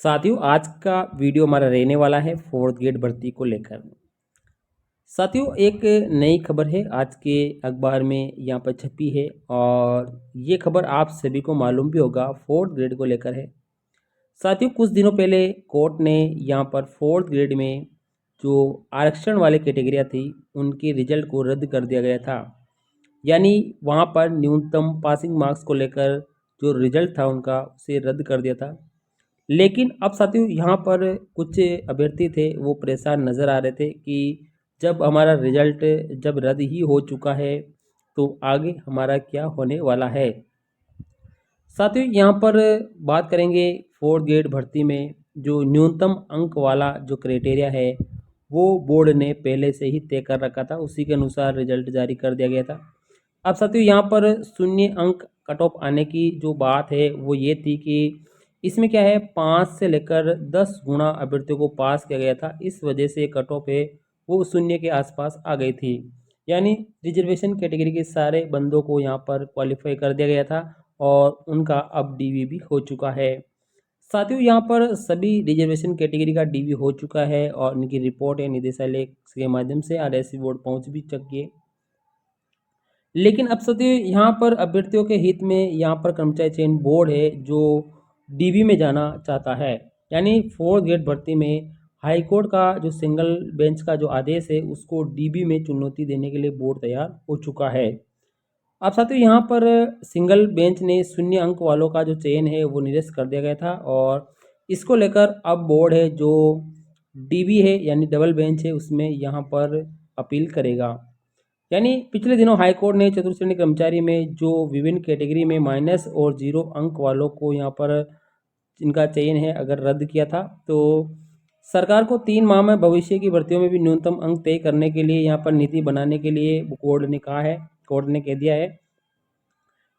साथियों, आज का वीडियो हमारा रहने वाला है फोर्थ ग्रेड भर्ती को लेकर। साथियों, एक नई खबर है आज के अखबार में यहाँ पर छपी है और ये खबर आप सभी को मालूम भी होगा, फोर्थ ग्रेड को लेकर है। साथियों, कुछ दिनों पहले कोर्ट ने यहाँ पर फोर्थ ग्रेड में जो आरक्षण वाले कैटेगरियाँ थी उनके रिजल्ट को रद्द कर दिया गया था। यानी वहाँ पर न्यूनतम पासिंग मार्क्स को लेकर जो रिजल्ट था उनका उसे रद्द कर दिया था। लेकिन अब साथियों यहाँ पर कुछ अभ्यर्थी थे वो परेशान नज़र आ रहे थे कि जब हमारा रिजल्ट जब रद्द ही हो चुका है तो आगे हमारा क्या होने वाला है। साथियों यहाँ पर बात करेंगे फोर्थ ग्रेड भर्ती में जो न्यूनतम अंक वाला जो क्राइटेरिया है वो बोर्ड ने पहले से ही तय कर रखा था, उसी के अनुसार रिजल्ट जारी कर दिया गया था। अब साथियों यहाँ पर शून्य अंक कट ऑफ आने की जो बात है वो ये थी कि इसमें क्या है 5 से लेकर 10 गुना अभ्यर्थियों को पास किया गया था, इस वजह से कट ऑफ है वो शून्य के आसपास आ गई थी। यानी रिजर्वेशन कैटेगरी के सारे बंदों को यहाँ पर क्वालिफाई कर दिया गया था और उनका अब डीवी भी हो चुका है। साथियों यहाँ पर सभी रिजर्वेशन कैटेगरी का डीवी हो चुका है और उनकी रिपोर्ट है निदेशालय के माध्यम से आरएससी बोर्ड पहुंच भी चुकी है। लेकिन अब साथियों यहाँ पर अभ्यर्थियों के हित में यहाँ पर कर्मचारी चयन बोर्ड है जो डीबी में जाना चाहता है। यानी फोर्थ ग्रेड भर्ती में हाईकोर्ट का जो सिंगल बेंच का जो आदेश है उसको डीबी में चुनौती देने के लिए बोर्ड तैयार हो चुका है। अब साथियों यहाँ पर सिंगल बेंच ने शून्य अंक वालों का जो चयन है वो निरस्त कर दिया गया था और इसको लेकर अब बोर्ड है जो डीबी है यानी डबल बेंच है उसमें यहाँ पर अपील करेगा। यानी पिछले दिनों हाईकोर्ट ने चतुर्थ श्रेणी कर्मचारी में जो विभिन्न कैटेगरी में माइनस और 0 अंक वालों को यहाँ पर इनका चयन है अगर रद्द किया था तो सरकार को 3 माह में भविष्य की भर्तियों में भी न्यूनतम अंक तय करने के लिए यहाँ पर नीति बनाने के लिए कोर्ट ने कहा है, कोर्ट ने कह दिया है।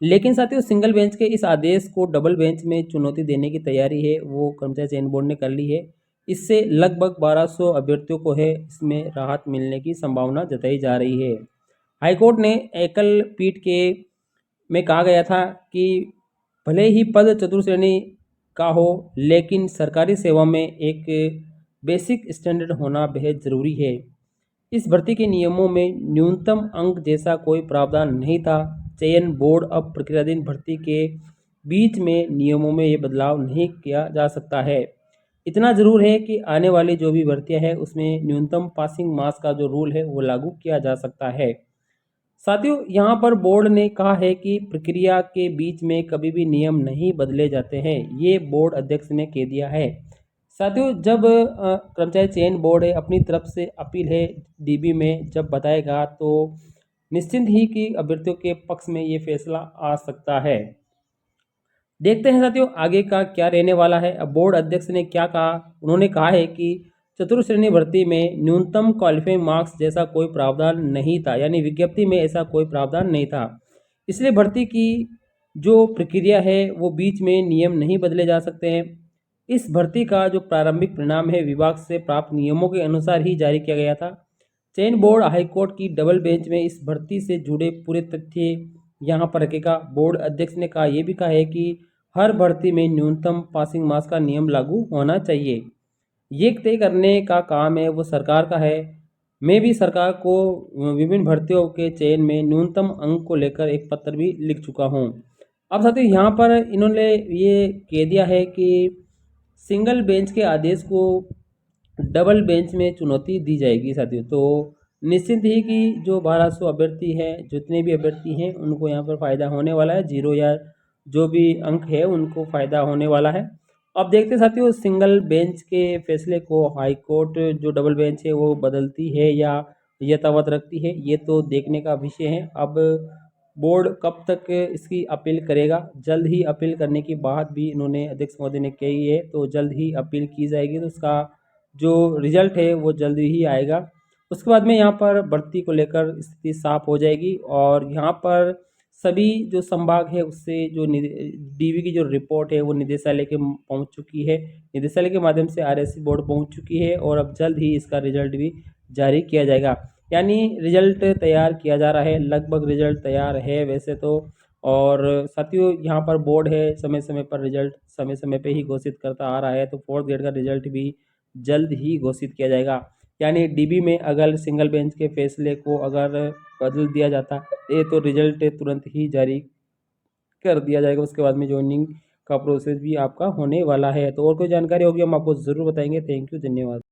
लेकिन साथियों सिंगल बेंच के इस आदेश को डबल बेंच में चुनौती देने की तैयारी है वो कर्मचारी चयन बोर्ड ने कर ली है। इससे लगभग 1200 अभ्यर्थियों को है इसमें राहत मिलने की संभावना जताई जा रही है। हाईकोर्ट ने एकल पीठ के में कहा गया था कि भले ही पद चतुर्थ श्रेणी का हो लेकिन सरकारी सेवा में एक बेसिक स्टैंडर्ड होना बेहद ज़रूरी है। इस भर्ती के नियमों में न्यूनतम अंक जैसा कोई प्रावधान नहीं था। चयन बोर्ड अब प्रक्रियाधीन भर्ती के बीच में नियमों में ये बदलाव नहीं किया जा सकता है। इतना ज़रूर है कि आने वाली जो भी भर्तियां है उसमें न्यूनतम पासिंग मार्क्स का जो रूल है वो लागू किया जा सकता है। साथियों यहाँ पर बोर्ड ने कहा है कि प्रक्रिया के बीच में कभी भी नियम नहीं बदले जाते हैं, ये बोर्ड अध्यक्ष ने कह दिया है। साथियों जब कर्मचारी चयन बोर्ड है अपनी तरफ से अपील है डीबी में जब बताएगा तो निश्चिंत ही कि अभ्यर्थियों के पक्ष में ये फैसला आ सकता है। देखते हैं साथियों आगे का क्या रहने वाला है। अब बोर्ड अध्यक्ष ने क्या कहा, उन्होंने कहा है कि चतुर्थ श्रेणी भर्ती में न्यूनतम क्वालिफाइंग मार्क्स जैसा कोई प्रावधान नहीं था, यानी विज्ञप्ति में ऐसा कोई प्रावधान नहीं था, इसलिए भर्ती की जो प्रक्रिया है वो बीच में नियम नहीं बदले जा सकते हैं। इस भर्ती का जो प्रारंभिक परिणाम है विभाग से प्राप्त नियमों के अनुसार ही जारी किया गया था। चयन बोर्ड हाईकोर्ट की डबल बेंच में इस भर्ती से जुड़े पूरे तथ्य यहाँ पर रखेगा। बोर्ड अध्यक्ष ने कहा यह भी कहा है कि हर भर्ती में न्यूनतम पासिंग मार्क्स का नियम लागू होना चाहिए, ये तय करने का काम है वो सरकार का है। मैं भी सरकार को विभिन्न भर्तियों के चयन में न्यूनतम अंक को लेकर एक पत्र भी लिख चुका हूँ। अब साथियों यहाँ पर इन्होंने ये कह दिया है कि सिंगल बेंच के आदेश को डबल बेंच में चुनौती दी जाएगी। साथियों तो निश्चित ही कि जो 1200 अभ्यर्थी हैं, जितने भी अभ्यर्थी हैं उनको यहाँ पर फ़ायदा होने वाला है, 0 या जो भी अंक है उनको फ़ायदा होने वाला है। अब देखते साथियों सिंगल बेंच के फैसले को हाई कोर्ट जो डबल बेंच है वो बदलती है या यथावत रखती है, ये तो देखने का विषय है। अब बोर्ड कब तक इसकी अपील करेगा, जल्द ही अपील करने की बात भी इन्होंने अध्यक्ष महोदय ने कही है, तो जल्द ही अपील की जाएगी तो उसका जो रिजल्ट है वो जल्द ही आएगा। उसके बाद में यहाँ पर भर्ती को लेकर स्थिति साफ हो जाएगी और यहाँ पर सभी जो संभाग है उससे जो डीवी की जो रिपोर्ट है वो निदेशालय के पहुँच चुकी है, निदेशालय के माध्यम से आरएससी बोर्ड पहुँच चुकी है और अब जल्द ही इसका रिजल्ट भी जारी किया जाएगा। यानी रिजल्ट तैयार किया जा रहा है, लगभग रिजल्ट तैयार है वैसे तो, और साथियों यहाँ पर बोर्ड है, समय समय पर रिजल्ट समय समय पे ही घोषित करता आ रहा है, तो फोर्थ ग्रेड का रिजल्ट भी जल्द ही घोषित किया जाएगा। यानी डीबी में अगर सिंगल बेंच के फैसले को अगर बदल दिया जाता है तो रिजल्ट तुरंत ही जारी कर दिया जाएगा। उसके बाद में ज्वाइनिंग का प्रोसेस भी आपका होने वाला है। तो और कोई जानकारी होगी हम आपको ज़रूर बताएंगे। थैंक यू, धन्यवाद।